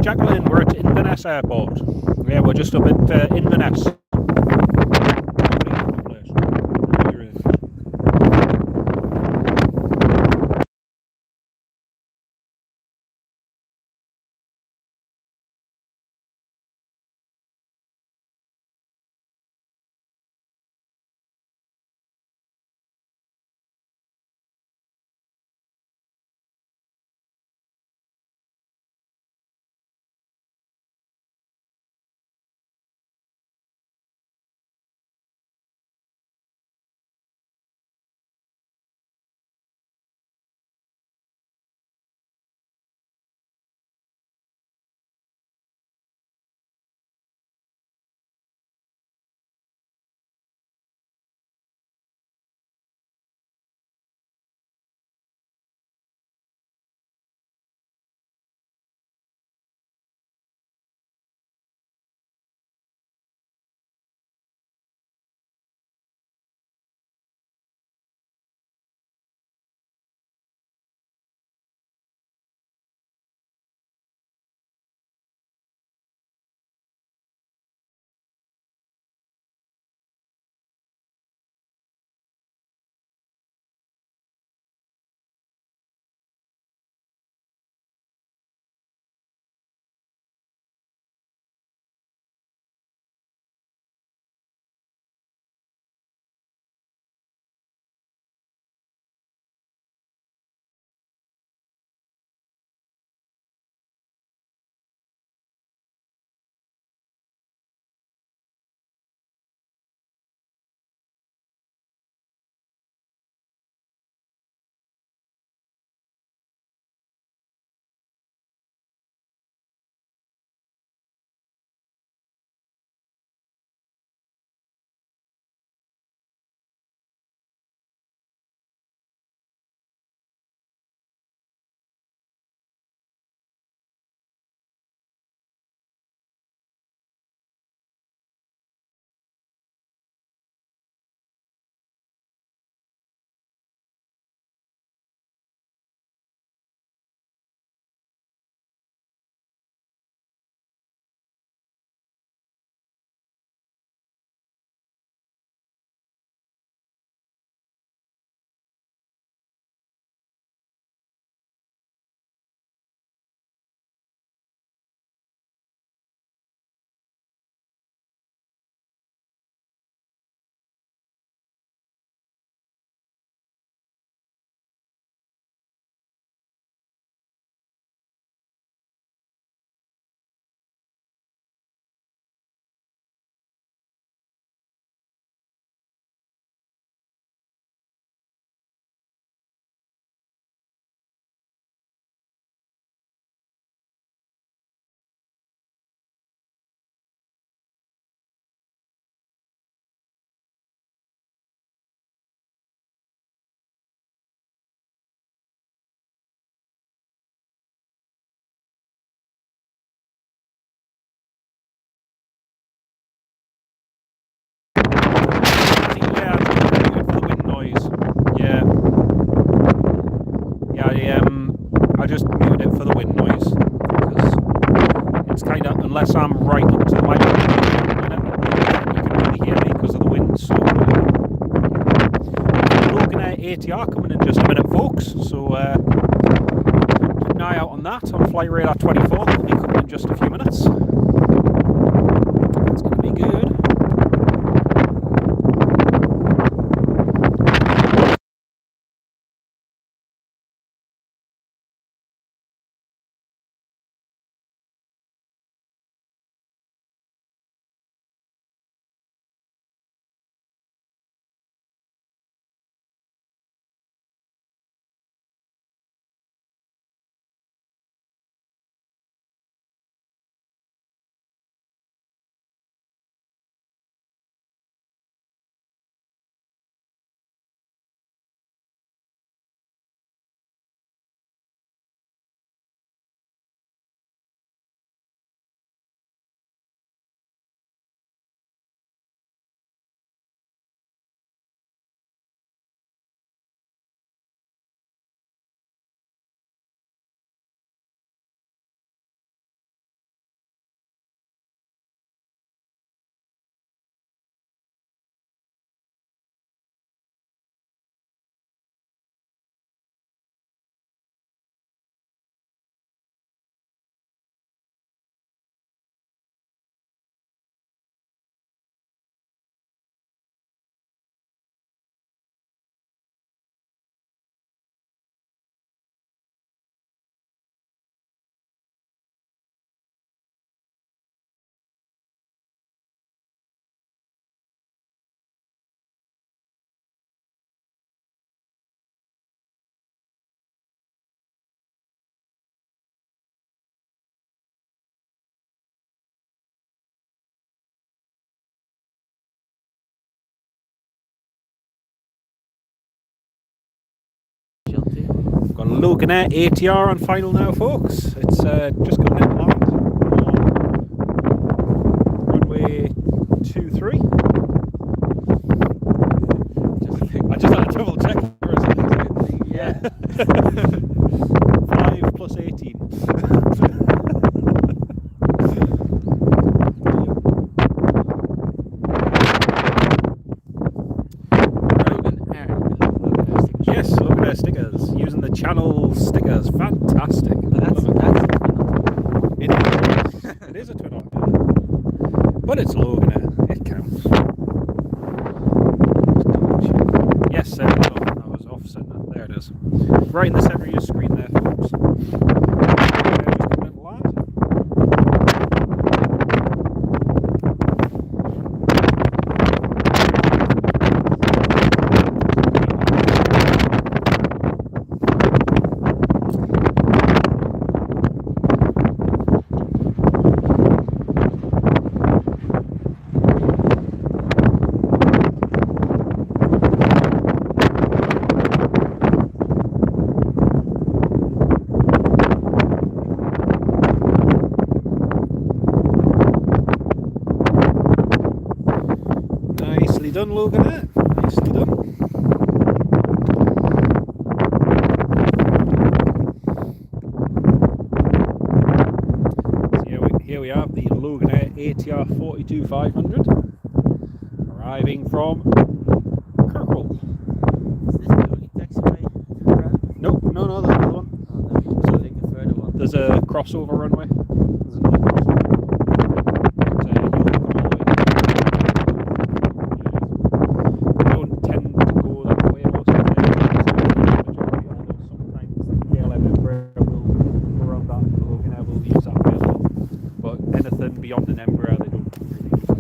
Jacqueline, we're at Inverness Airport. Yeah, we're just up at Inverness. unless I'm right up to the microphone. You can really hear me because of the wind. So Loganair ATR coming in just a minute, folks. So keep an eye out on that on Flight Radar 24. That'll be coming in just a few minutes. It's going to be good. Got a Loganair ATR on final now, folks. It's just coming in land on runway 23. I just had to double check. Yeah. 5 plus 18. Yes, Loganair stickers. Using the channel stickers. Fantastic. It is. It is a twin otter. But it's Loganair. It counts. Yes, there we go. I was offsetting that. There it is. Right in the centre of your screen there, folks. Just coming in land. Nicely done, Loganair. Nicely done. So here we have the Loganair ATR 42500 arriving from Kirkwall. Is this the only taxiway around? No, there's another one. Oh no, so take the further one. There's a crossover runway. There's another crossover. But, you'll come all the way down. Don't tend to go that way most of the time. Although sometimes the KLM Embraer will go around that and the Loganair will use that way as well. But anything beyond an Embraer they don't really use that.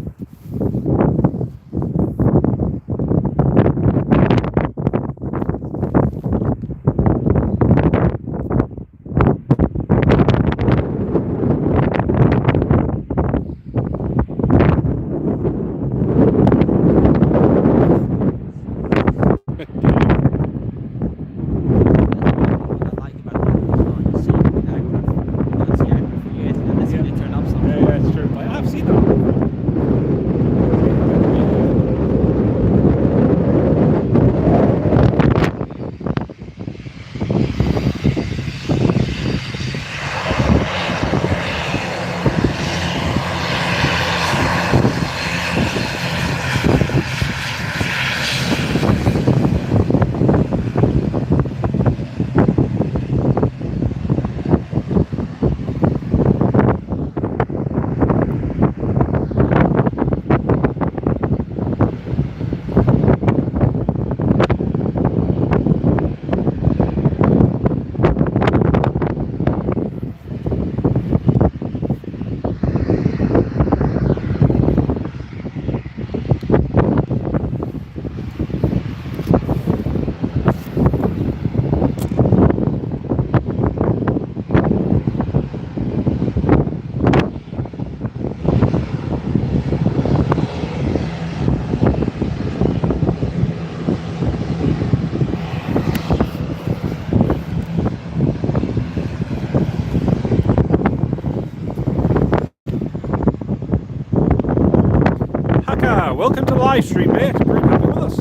Yeah, it's true. I've seen that. welcome to the live stream, mate. Great to have you with us.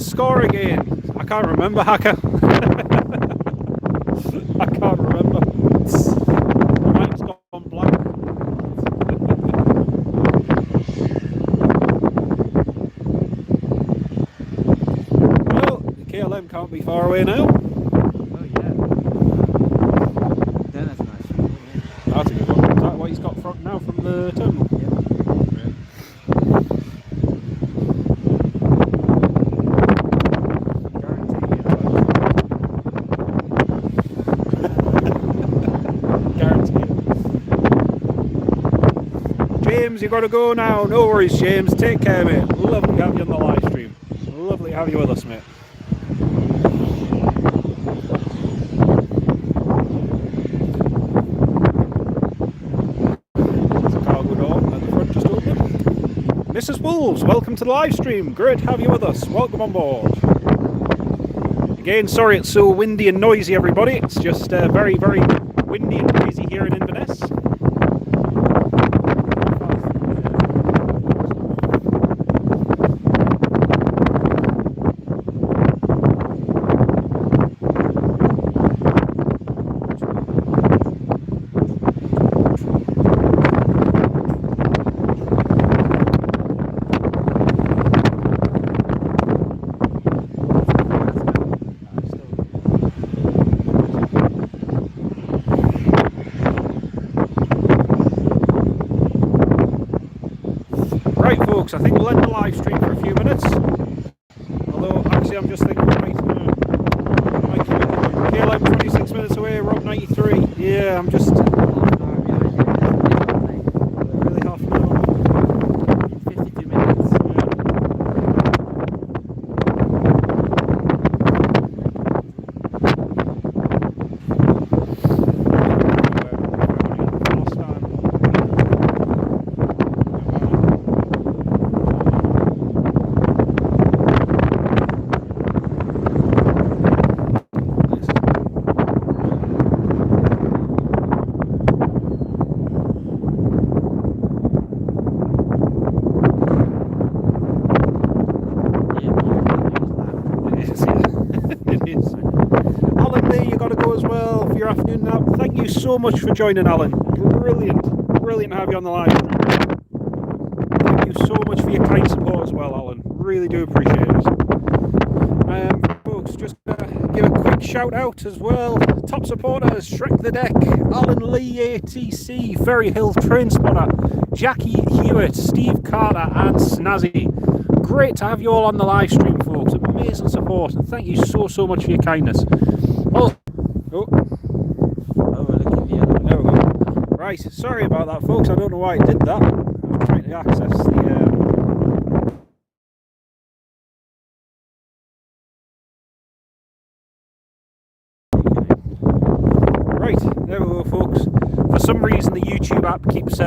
Score again. I can't remember, Hacker. I can't remember. My mind's gone blank. Well, the KLM can't be far away now. Oh yeah. Then that's nice. That's a good one. Is that what he's got from now from the terminal? Yeah. James, you got to go now. No worries, James. Take care, mate. Lovely to have you on the live stream. Lovely to have you with us, mate. There's a cargo door at the front just open. Mrs. Wolves, welcome to the live stream. Great to have you with us. Welcome on board. Again, sorry it's so windy and noisy, everybody. It's just very, very windy and noisy here in Inverness. I think we'll end the live stream for a few minutes. Although, actually, I'm just thinking we might keep it going. KLM 26 minutes away, Rob 93. Yeah, I'm just... Really half an hour. 52 minutes. So much for joining, Alan. Brilliant to have you on the line. Thank you so much for your kind support as well, Alan. Really do appreciate it. Folks, just give a quick shout out as well. Top supporters, Shrek the Deck, Alan Lee ATC, Ferry Hill Train Spotter, Jackie Hewitt, Steve Carter and Snazzy. Great to have you all on the live stream, folks. Amazing support, and thank you so much for your kindness. Oh, there we go. Right, sorry about that, folks. I don't know why it did that. I'm trying to access the... Right, there we go, folks. For some reason, the YouTube app keeps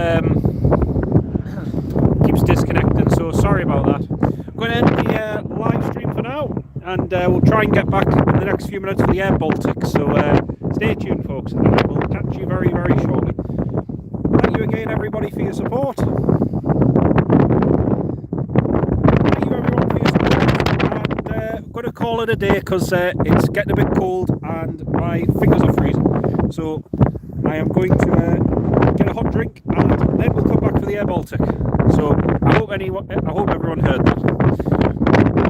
disconnecting, so sorry about that. I'm going to end the live stream for now, and we'll try and get back in the next few minutes for the Air Baltic. So stay tuned, folks, and I will catch you very shortly. Thank you again, everybody, for your support. Thank you, everyone, for your support. And I'm going to call it a day because it's getting a bit cold and my fingers are freezing. So I am going to get a hot drink and then we'll come back for the Air Baltic. So I hope everyone heard that.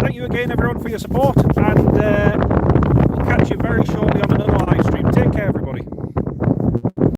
Thank you again, everyone, for your support, and we'll catch you very shortly on another live